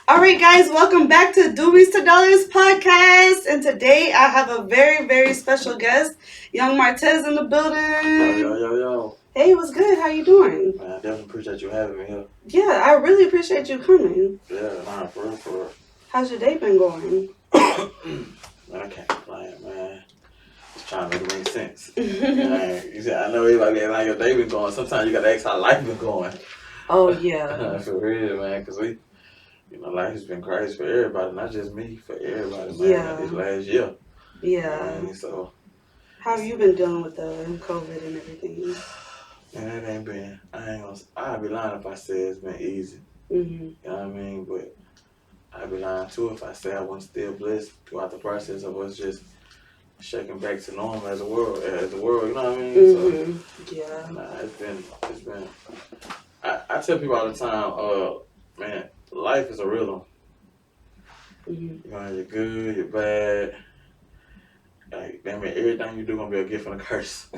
All right, guys, welcome back to Doobies to Dollars podcast. And today I have a very, very special guest, young Martez in the building. Yo. Hey, what's good? How you doing? Man, I definitely appreciate you having me here. Yeah, I really appreciate you coming. Yeah, nah, for real. How's your day been going? Man, I can't complain, man. Just trying to make it make sense. You see, I know everybody ask how your day been going. Sometimes you got to ask how life been going. Oh, yeah. For real, man, because life has been crazy for everybody, not just me, for everybody, man. Yeah. This last year. Yeah. So. How have you been dealing with the COVID and everything? Man, it ain't been, I'd be lying if I said it's been easy. Mm-hmm. You know what I mean? But I'd be lying too if I say I wasn't still blessed throughout the process of us just shaking back to normal as a world, you know what I mean? Mm-hmm. So, yeah. Nah, it's been, I tell people all the time, man, life is a rhythm. Mm-hmm. You know, you're good, you're bad. Like, damn it, everything you do gonna be a gift and a curse.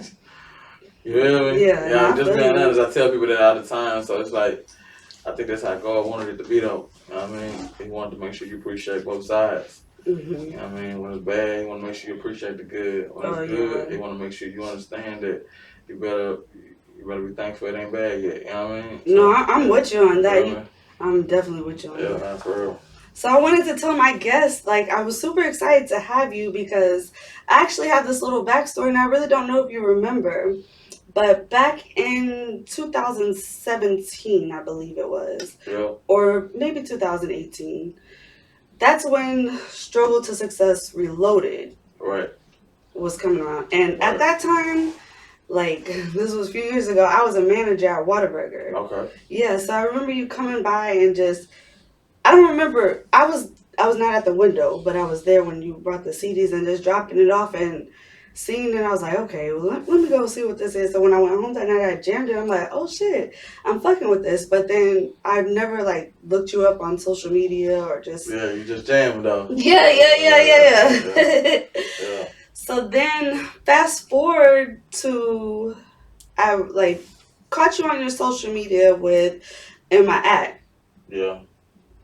You feel me? Yeah, Yeah, I'm just being honest. I tell people that all the time, so it's like, I think that's how God wanted it to be though. You know what I mean? He wanted to make sure you appreciate both sides. Mm-hmm. You know what I mean? When it's bad, he want to make sure you appreciate the good. When it's good, he want to make sure you understand that you better be thankful it ain't bad yet. You know what I mean? So, No, I'm with you on that. I'm definitely with you on that. Yeah, for real. So I wanted to tell my guests, I was super excited to have you because I actually have this little backstory, and I really don't know if you remember. But back in 2017, I believe it was, or maybe 2018, that's when Struggle to Success Reloaded was coming around. And at that time, this was a few years ago, I was a manager at Whataburger. Okay. Yeah, so I remember you coming by and just, I don't remember, I was not at the window, but I was there when you brought the CDs and just dropping it off and seeing it. I was like, okay, well, let me go see what this is. So when I went home that night, I jammed it. I'm like, oh shit, I'm fucking with this. But then I've never looked you up on social media or just. Yeah, you just jammed though. Yeah. So then fast forward to, I caught you on your social media in my act. Yeah.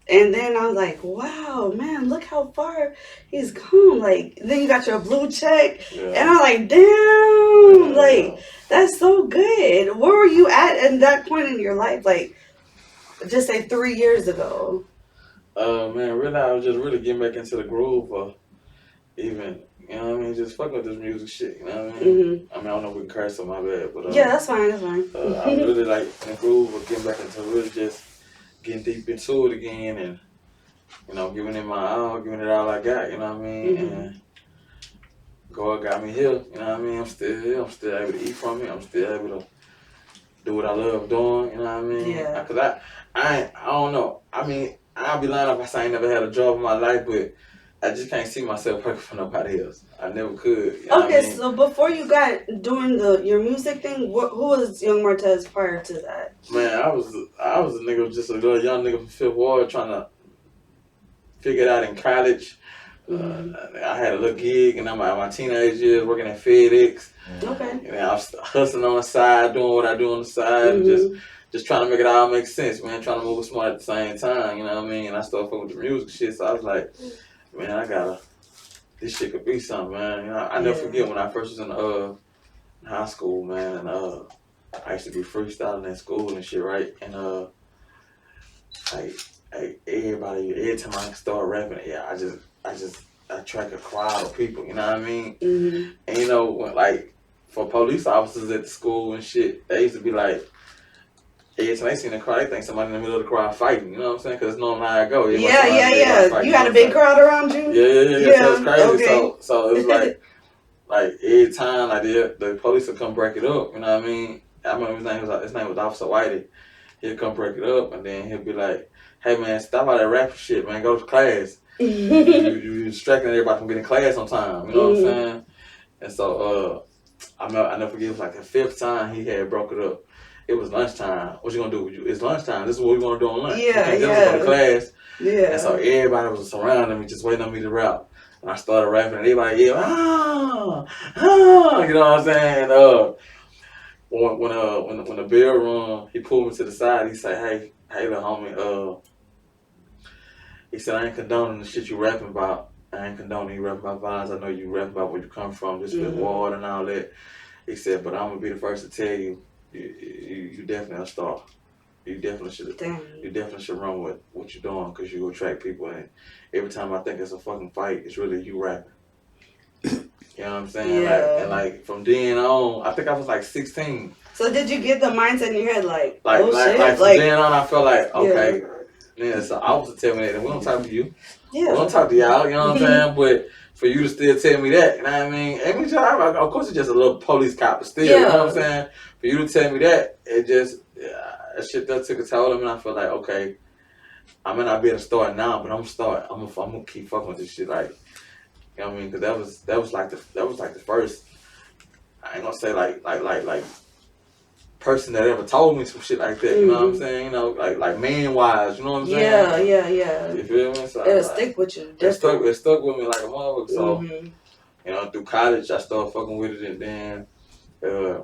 And then I was like, wow, man, look how far he's come. Then you got your blue check. Yeah. And I'm like, damn, that's so good. Where were you at that point in your life? Just say 3 years ago. Man, really, I was just really getting back into the groove of even, you know what I mean, just fucking with this music shit, you know what I mean? Mm-hmm. I mean, I don't know if we can curse on my bad, but... yeah, that's fine. I was really, in the groove of getting back into really just getting deep into it again and, giving it my all, giving it all I got, you know what I mean? Mm-hmm. And God got me here, you know what I mean? I'm still here. I'm still able to eat from it. I'm still able to do what I love doing, you know what I mean? Yeah. Because I don't know. I mean, I'll be lying if I say I ain't never had a job in my life, but I just can't see myself working for nobody else. I never could. You know okay, what I mean? So before you got doing your music thing, who was Young Martez prior to that? Man, I was a nigga, just a little young nigga from Fifth Ward trying to figure it out in college. Mm-hmm. I had a little gig in my teenage years working at FedEx. Okay. And I was hustling on the side, doing what I do on the side, mm-hmm. just trying to make it all make sense, man. Trying to move smart at the same time, you know what I mean? And I started fucking with the music shit, so I was like, man, this shit could be something, man. I never forget when I first was in high school, man, and I used to be freestyling at school and shit, right? And every time I start rapping, I attract a crowd of people, you know what I mean? Mm-hmm. And when, for police officers at the school and shit, they used to be like, every time they see in the crowd, they think somebody in the middle of the crowd fighting, you know what I'm saying? Because it's normally how I go. Yeah. Fighting, you had a big crowd around you? Yeah. So it's crazy. Okay. So it was like every time the police would come break it up, you know what I mean? I remember his name was Officer Whitey. He'd come break it up, and then he'd be like, hey man, stop all that rap shit, man, go to class. You're distracting everybody from getting class on time, you know what I'm saying? And so I never forget, it was the fifth time he had broke it up. It was lunchtime. What you gonna do? It's lunchtime. This is what we want to do on lunch. Yeah. Go to class. Yeah. And so everybody was surrounding me, just waiting on me to rap. And I started rapping, and everybody yelled, you know what I'm saying? When the bell rung, he pulled me to the side. He said, hey, little homie, he said, I ain't condoning the shit you rapping about. I ain't condoning you rapping about violence. I know you rapping about where you come from, just with war and all that. He said, but I'm gonna be the first to tell you, you definitely a star. You definitely should. Dang. You definitely should run with what you're doing because you attract people. And every time I think it's a fucking fight, it's really you rapping. You know what I'm saying? Yeah. Like from then on, I think I was like 16. So did you get the mindset in your head like Like shit? from then on, I felt like okay, Yeah. yeah. So I was telling me that we don't talk to you. Yeah. We don't talk to y'all. You know what I'm saying? But for you to still tell me that, you know what I mean? Of course, it's just a little police cop, but still, you know what I'm saying? For you to tell me that, it just that shit that took a toll on me. And I feel like okay, I may not be able to start now, but I'm start. I'm gonna keep fucking with this shit. Like you know what I mean? Because that was like the first. I ain't gonna say like person that ever told me some shit like that. You know what I'm saying? You know, like man wise. You know what I'm saying? Yeah. You feel me? So it'll stick with you. It stuck with me like a motherfucker. So you know, through college, I started fucking with it, and then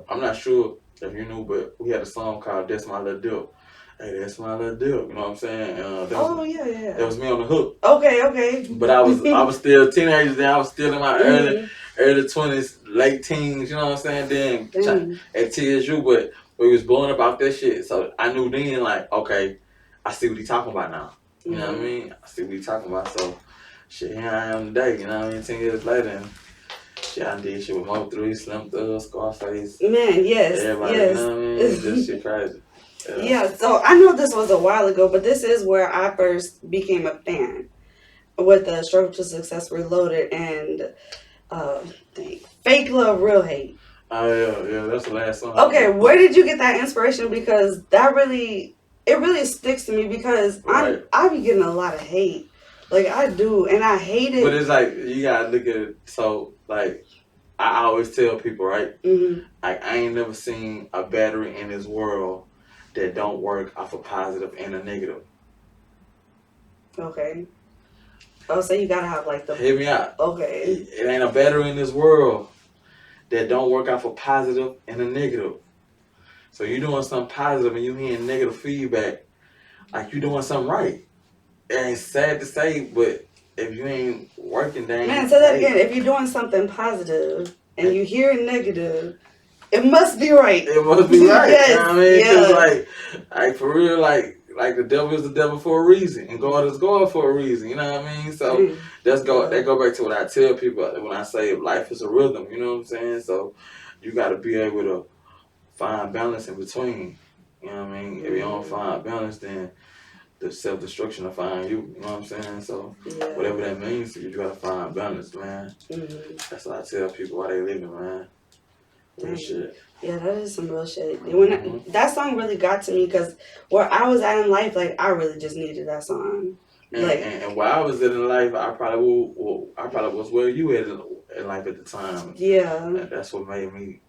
I'm not sure if you knew, but we had a song called "That's My Little Dip." Hey, that's my little dip. You know what I'm saying? That was me on the hook. Okay. But I was still a teenager then. I was still in my early 20s, late teens. You know what I'm saying? Then at TSU, but we was blowing up out that shit. So I knew then, like, okay, I see what he talking about now. You know what I mean? I see what he talking about. So shit, here I am today. You know what I mean? 10 years later, and shit, I did shit with Mo3, Slim Thug, Scarface. Man, yes. Everybody, you know what I mean? This shit crazy. Yeah, so I know this was a while ago, but this is where I first became a fan with the Struggle to Success Reloaded and Fake Love, Real Hate. Oh yeah, that's the last song. Okay, where did you get that inspiration? Because it really sticks to me because I be getting a lot of hate. Like I do, and I hate it. But it's like you gotta look at it. So like I always tell people, right? Like I ain't never seen a battery in this world that don't work off a positive and a negative. Okay. Oh, so you gotta have like the. Hear me out. Okay. It ain't a battery in this world that don't work off a positive and a negative. So you doing something positive and you hearing negative feedback, like you doing something right. And it's sad to say, but if you ain't working, Man, say that again. If you're doing something positive and you hear negative, it must be right. It must be right. Yes, you know what I mean? Because like for real, like the devil is the devil for a reason, and God is God for a reason. You know what I mean? So that go back to what I tell people when I say life is a rhythm. You know what I'm saying? So you got to be able to find balance in between. You know what I mean? If you don't find balance, then the self-destruction will find you. You know what I'm saying? So whatever that means to you, you got to find balance, man. That's what I tell people while they living, man. Real shit. Yeah, that is some real shit. When that song really got to me because where I was at in life, like I really just needed that song. And where I was in life, I probably was where you at in life at the time. Yeah. And that's what made me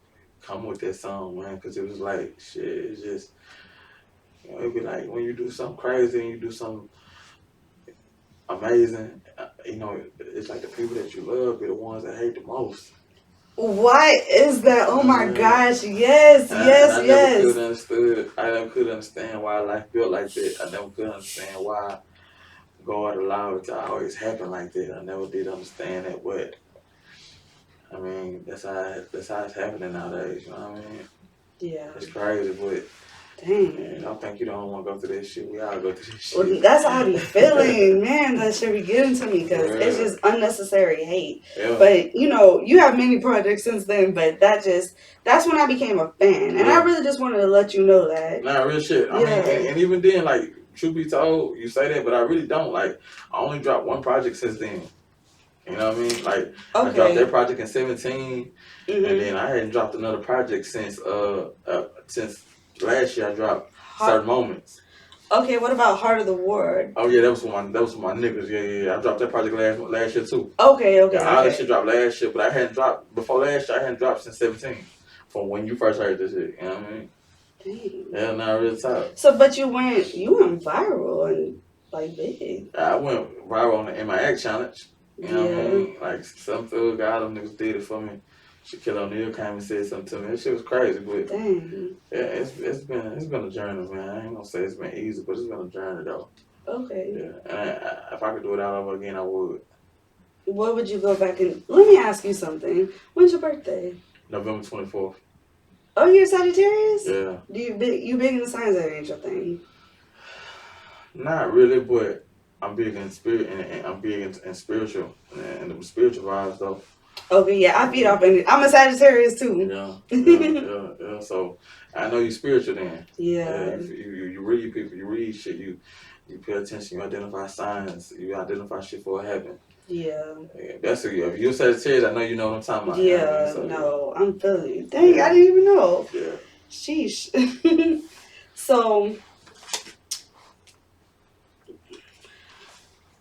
come with that song, man. Because it was like shit. It's just it'd be like when you do something crazy and you do something amazing. It's like the people that you love be the ones that hate the most. Why is that? Oh my gosh! Yes. I never could understand why life built like that. I never could understand why God allowed it to always happen like that. I never did understand that, but I mean that's how it's happening nowadays. You know what I mean? Yeah. It's crazy, but dang. Man, I don't think you don't want to go through this shit. We all go through this shit. Well, that's how I be feeling, man. That should be getting to me because it's just unnecessary hate. Yeah. But you have many projects since then, but that's when I became a fan, and I really just wanted to let you know that. Nah, real shit. I mean, and even then, like, truth be told, you say that, but I really don't. Like, I only dropped one project since then. You know what I mean? Like, I dropped that project in 2017, and then I hadn't dropped another project since last year. I dropped Certain Moments. Okay, what about Heart of the Ward? Oh yeah, that was for my niggas. Yeah. I dropped that project last year too. Okay. All that shit dropped last year, but I hadn't dropped before last year. I hadn't dropped since 2017. From when you first heard this shit. You know what I mean? Dang. Yeah, not real talk. So, but you went viral and like big. I went viral on the MIX challenge. You know what I mean? Like some thug guy, them niggas did it for me. Shaquille O'Neal came and said something to me. That shit was crazy, but dang. Yeah, it's been a journey, man. I ain't gonna say it's been easy, but it's been a journey though. Okay. Yeah, and if I could do it all over again, I would. What would you go back and let me ask you something. When's your birthday? November 24th. Oh, you're Sagittarius? Yeah, Do you big in the signs that ain't your thing? not really, but I'm big in spirit and I'm big in spiritual and the spiritual vibes though. Okay, yeah, I feed Yeah, off energy. I'm a Sagittarius too. yeah, yeah, yeah, yeah. So I know you spiritual then. Yeah, Yeah, you read people, you read shit, you pay attention, you identify signs, you identify shit for what happened. yeah, Yeah, that's a, if you're Sagittarius, I know you know what I'm talking about. You know what I mean? yeah. So No, I'm feeling you. yeah, Dang, I didn't even know. yeah, yeah. Sheesh. So,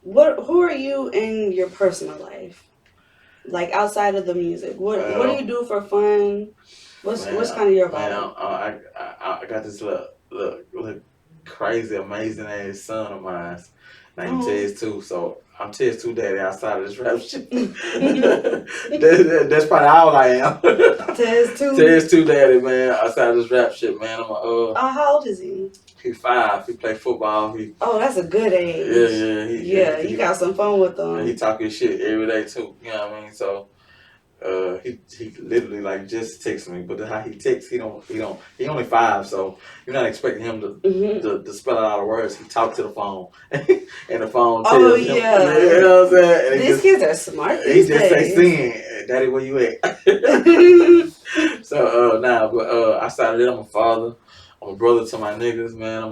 what? Who are you in your personal life? Like outside of the music, what do you Well, do for fun? What's man, kind of your man, vibe? I got this little crazy, amazing ass son of mine named Oh. Tez too. So I'm Tez two daddy outside of this rap shit. That's probably all I am. Tez too. Tez two daddy, man, outside of this rap shit, man. How old is he? He 5. He play football. Oh, that's a good Yeah, age. yeah. Yeah, you got some fun with He them. talk his shit every day too. You know what I mean? So he literally like just texts me, but how he texts, he only 5, so you're not expecting him to Hmm. to spell out all the words. He talks to the phone, and the phone Oh tells him, you yeah, know what I'm saying? And these kids are smart he these just say, days. "Sin, Daddy, where you at?" So but outside of that, I'm a father. I'm a brother to my niggas, man.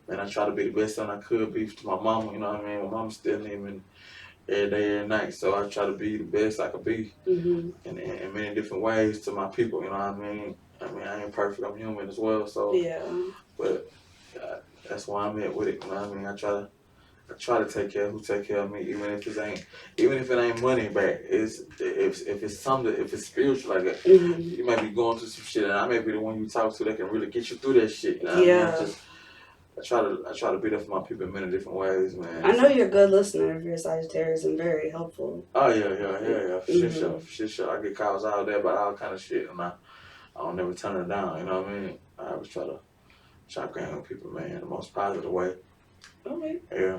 Man, I try to be the best son I could be to my mama. You know what I mean? My mama still living every day, every night. So I try to be the best I could be Hmm. in many different ways to my people. You know what I mean? I ain't perfect. I'm human as well. So, Yeah. but uh, that's why I'm at with it. You know what I mean? I try to take care of who take care of me, even if it ain't money back. It's if it's something, if it's spiritual, like Hmm. you might be going through some shit, and I may be the one you talk to that can really get you through that shit. You know what I mean? Yeah. I try to be there for my people in many different ways, man. I know So, you're a good listener if you're a Sagittarius and very helpful. oh yeah, for sure, Hmm. for sure. I get calls out there about all kind of shit, and I don't never turn it down. You know what I mean? I always try to grab with people, man, in the most positive way. Okay. Yeah.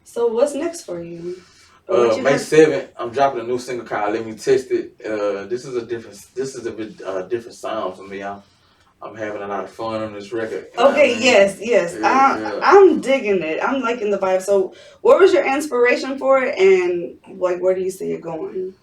So what's next for you? Or what you May got? 7th, I'm dropping a new single called "Let Me Test It." This is a bit different sound for me. I'm having a lot of fun on this record. You know what I Okay, mean? yes, yes. Yeah. I'm digging it. I'm liking the vibe. So, what was your inspiration for it, and like, where do you see it going?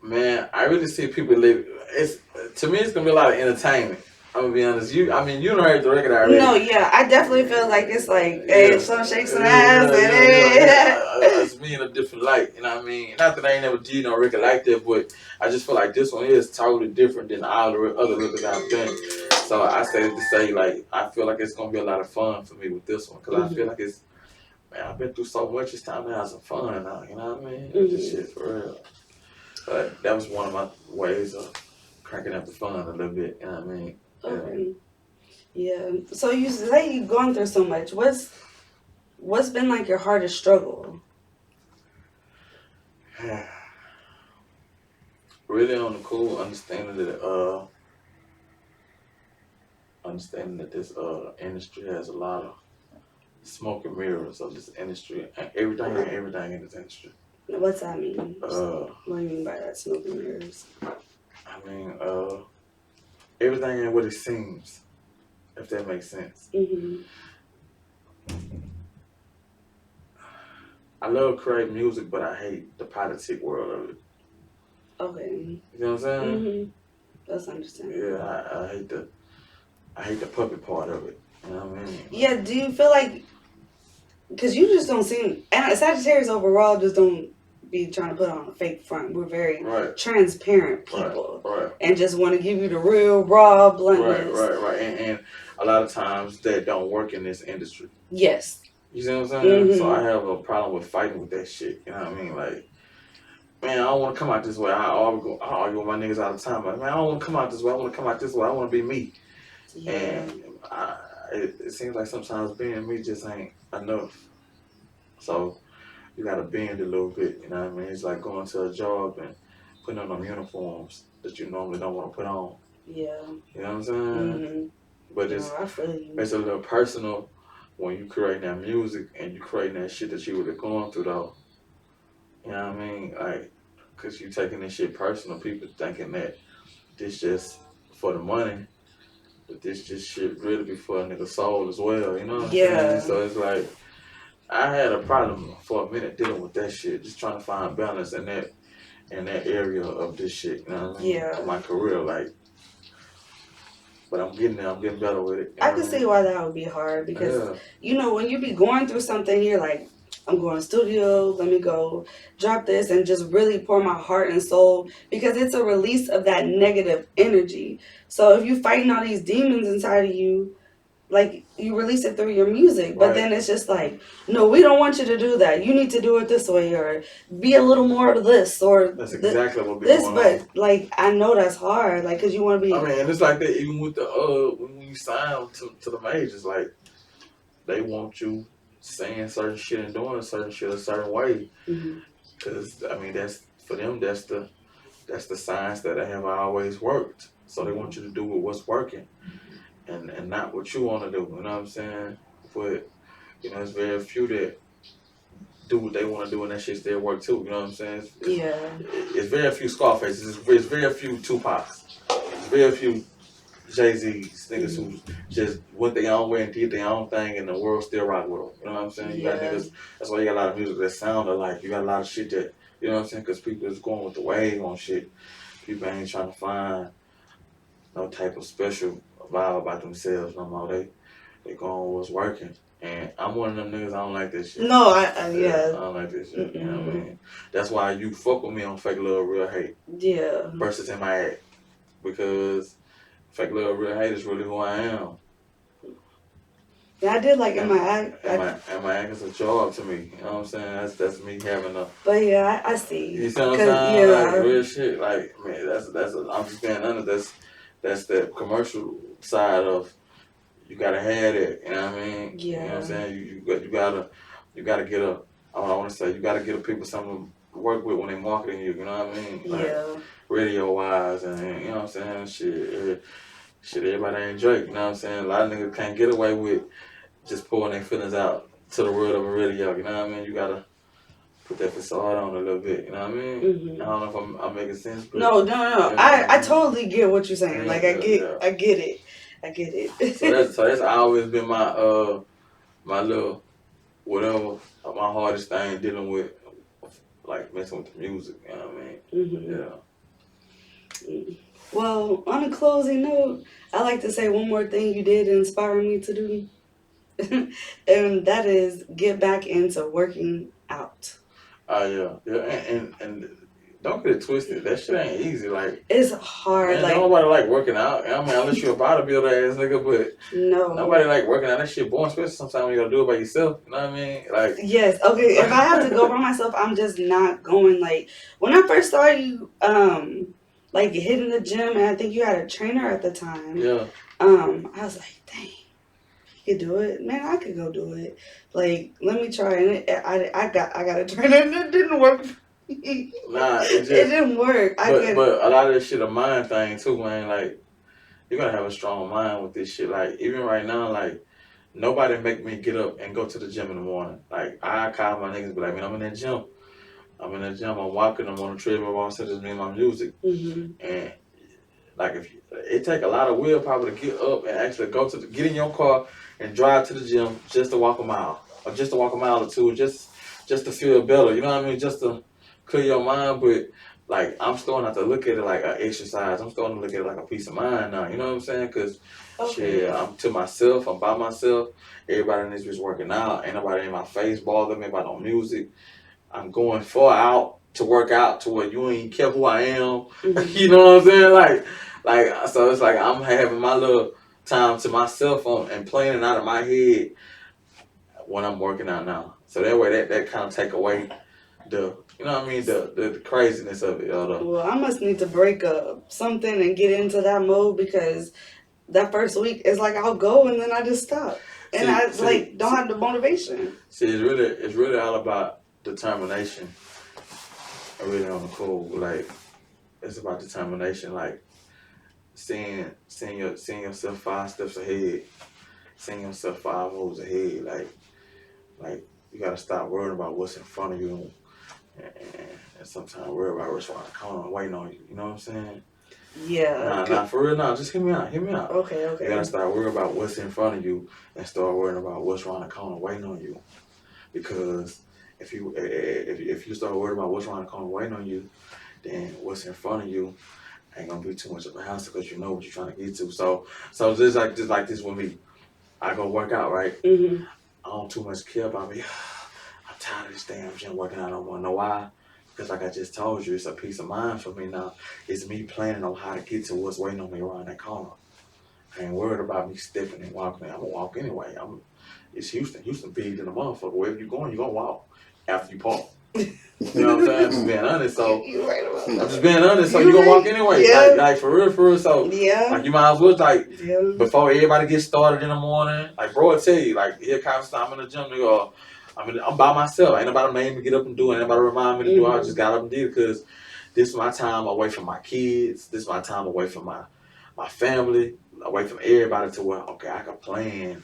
Man, I really see people live. It's to me, it's gonna be a lot of entertainment. I'm gonna be honest. You don't heard the record already. No, yeah, I definitely feel like it's like, hey, Yeah, if someone shakes some ass, yeah, and yeah, yeah, hey. yeah. It's me in a different light. You know what I mean? Not that I ain't never did no record like that, but I just feel like this one is totally different than all the other records I've done. So I say to say like I feel like it's gonna be a lot of fun for me with this one because I feel Mhm, like it's man I've been through so much. It's time to have some fun now. You know what I mean? With this mhm. shit for real. But that was one of my ways of cranking up the fun a little bit. You know what I mean? Okay, yeah. So you say you've gone through so much. What's been like your hardest struggle? Yeah. Really on the cool understanding that this industry has a lot of smoke and mirrors of this industry and everything in this industry. What's that mean? Uh, What do you mean by that? Smoke and mirrors. I mean, everything ain't what it seems, if that makes sense. Mhm. I love creating music, but I hate the politic world of it. Okay. You know what I'm saying? Mhm. That's Yeah, understandable. I hate the puppet part of it. You know what I mean? Yeah. Do you feel like because you just don't seem and Sagittarius overall just don't be trying to put on a fake front. We're very Right, transparent right, people right, and just want to give you the real raw bluntness. right. And a lot of times that don't work in this industry. Yes. You see what I'm saying? So I Mhm. have a problem with fighting with that shit. You know what I mean? Like, man, I don't want to come out this way. I argue with my niggas all the time. Like, man, I don't want to come out this way. I want to come out this way. I want to be me. Yeah. And it seems like sometimes being me just ain't enough. So you got to bend a little bit. You know what I mean? It's like going to a job and putting on them uniforms that you normally don't want to put on. Yeah. You know what I'm saying? Mhm. But No, I feel you. it's a little personal when you create that music and you creating that shit that you were going through though, you know what I mean? Like, cause you taking this shit personal, people thinking that this just for the money, but this just shit really be for a nigga soul as well, you know what I'm saying? Yeah. So it's like, I had a problem for a minute dealing with that shit, just trying to find balance in that area of this shit, you know what I mean? Yeah. Of my career, like, but I'm getting there, I'm getting better with it, you I know could what I see mean? why that would be hard because, Yeah, when you be going through something, you're like, I'm going to studio, let me go drop this and just really pour my heart and soul because it's a release of that negative energy. So if you fighting all these demons inside of you, like you release it through your music, but right. then it's just like, no, we don't want you to do that. You need to do it this way or be a little more of this or That's exactly what be this. going on. But like, I know that's hard, like, because you want to I be, mean, and it's like that even with the when you sign to the majors, like they want you saying certain shit and doing certain shit a certain way, mhm, because I mean that's for them that's the science that they have always worked. So they want mhm. you to do what's working and not what you want to do. You know what I'm saying? But it's very few that do what they want to do and that shit still work too. You know what I'm saying? Yeah. It's very few Scarfaces. It's very few Tupacs. It's very few Jay-Z's, niggas Mhm. who just went their own way and did their own thing and the world still rock with them. You know what I'm saying? You got Yeah. niggas, that's why you got a lot of music that sound alike. You got a lot of shit that, you know what I'm saying? Because people is going with the wave on shit. People ain't trying to find no type of special vibe about themselves no more. They going with what's working. And I'm one of them niggas, I don't like this shit. No, Yeah, I yeah. don't like this shit. You know what I Mm-mm. mean? That's why you fuck with me on Fake Love Real Hate Yeah. versus in my act. Because Fake Love Real Hate is really who I am. Yeah, I did like in And my act, and my act is a job to me. You know what I'm saying? That's me having a. but yeah, I see. You see what I'm Cause saying? Like yeah, real shit. Like man, I'm just being honest. That's the commercial side of you gotta have it. You know what I mean? You know what I'm yeah, saying? You gotta get a. I want to say you gotta get a people something to work with when they marketing you. You know what I mean? Like yeah. radio wise and you know what I'm saying? Shit, everybody ain't Drake. You know what I'm saying? A lot of niggas can't get away with just pouring their feelings out to the world of a radio. You know what I mean? You gotta put that facade on a little bit. You know what I mean? I Hmm. don't know if I'm making sense, but No, no, no, no. you know what I I mean? totally get what you're saying. Yeah, Like yeah, yeah. I get it, I get So it. that's always been my little whatever my hardest thing dealing with like messing with the music. You know what I mean? Hmm. Yeah. Well, on a closing note, I like to say one more thing you did inspire me to do, and that is get back into working out. Yeah, yeah, and don't get it twisted. That shit ain't easy. Like It's hard, man, don't like nobody like working out. I mean, unless you're a bodybuilder ass nigga, but no. nobody like working out. That shit boring, especially sometimes when you gotta do it by yourself. You know what I mean? Like, Yes, okay. If I have to go by myself, I'm just not going. Like when I first saw you, like hitting the gym, and I think you had a trainer at the time. yeah. I was like, dang, you could do it, man. I could go do it. Like, let me try. And I got a trainer, and it didn't work. For me. Nah, it It just, didn't work. I could. but a lot of this shit a mind thing too, man. Like, you gotta have a strong mind with this shit. Like, even right now, like, nobody make me get up and go to the gym in the morning. Like, I call my niggas, be like, man, I'm in that gym. I'm in that gym. I'm walking. I'm on the treadmill. I'm sitting just me and my music. Hmm. And like, if you, it take a lot of willpower to get up and actually go to get in your car and drive to the gym just to walk a mile or just to walk a mile or two, just to feel better. You know what I mean? Just to clear your mind. But like, I'm starting not to look at it like an exercise. I'm starting to look at it like a peace of mind now. You know what I'm saying? Because shit, Okay. I'm to myself. I'm by myself. Everybody in this bitch working out. Ain't nobody in my face bothering me about no music. I'm going far out to work out to where you ain't care who I am. Hmm. You know what I'm saying? Like so it's like I'm having my little time to myself on and playing out of my head when I'm working out now. So that way that kind of take away the you know what I mean the craziness of it or the Well, I must need to break up something and get into that mode because that first week is like I'll go and then I just stop. And see I see like don't see, have the motivation. see it's really all about determination. Really on the cool like it's about determination like seeing yourself 5 steps ahead seeing yourself 5 holes ahead. Like you gotta stop worrying about what's in front of you, and sometimes worry about what's around the corner waiting on you. You know what I'm saying? Yeah. Nah, for real, nah, just hear me out, hear me out. Okay, You gotta okay. start worrying about what's in front of you and start worrying about what's around the corner waiting on you. Because if you start worrying about what's around the corner waiting on you, then what's in front of you ain't gonna be too much of a hassle because you know what you're trying to get to. So just like this with me. I go work out, right? Mhm. I don't too much care about me. I'm tired of this damn gym working out. I don't want to know why. Because like I just told you, it's a peace of mind for me now. It's me planning on how to get to what's waiting on me around that corner. I ain't worried about me stepping and walking. I'm gonna walk anyway. It's Houston. Houston big than a motherfucker. Wherever you going, you gonna walk after you park. You know what I'm saying? I'm just being honest. So You right about I'm that. just being honest. So You you gonna walk right? anyway. Yeah. Like for real, for real. So Yeah. like you might as well like Yeah. before everybody gets started in the morning. Like bro, I tell you, like here comes I'm in the gym. Nigga, I'm by myself. Ain't nobody made me get up and do it. Ain't nobody remind me to do it. I just got up and did it because this is my time away from my kids. This is my time away from my family, away from everybody to where okay, I can plan.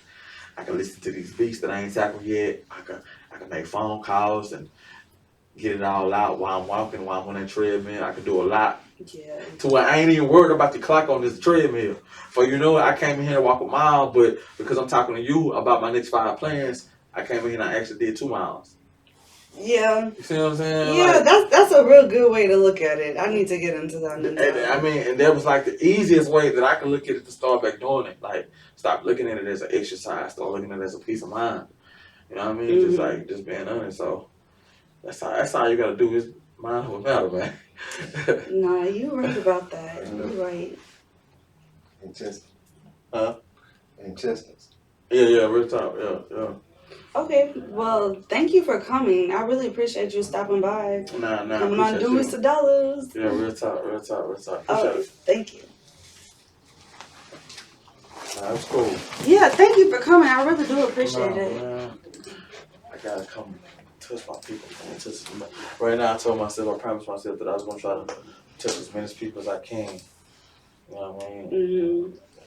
I can listen to these beats that I ain't tackled yet. I can make phone calls and get it all out while I'm walking, while I'm on that treadmill. I can do a lot. Yeah. To where I ain't even worried about the clock on this treadmill. For you know, I came in here to walk a mile, but because I'm talking to you about my next 5 plans, I came in here and I actually did 2 miles. Yeah. You see what I'm saying? Yeah, Like, that's a real good way to look at it. I need to get into that. and that was like the easiest way that I could look at it to start back doing it. Like, stop looking at it as an exercise, start looking at it as a peace of mind. You know what I mean? Just like just being honest. So that's how you gotta do is mind over matter, man. Nah, you right about that. You right. Intestines. Huh? Intestines. Yeah, real talk. Yeah. Okay, well, thank you for coming. I really appreciate you stopping by. Nah, I Coming on appreciate Doing you. to Dollars. Yeah, real talk. Appreciate Oh, it. thank you. Nah, it's cool. Yeah, thank you for coming. I really do appreciate it. Man, I gotta come touch my people. Man. Right now, I promised myself that I was gonna try to touch as many people as I can. You know what I mean? Mm-hmm.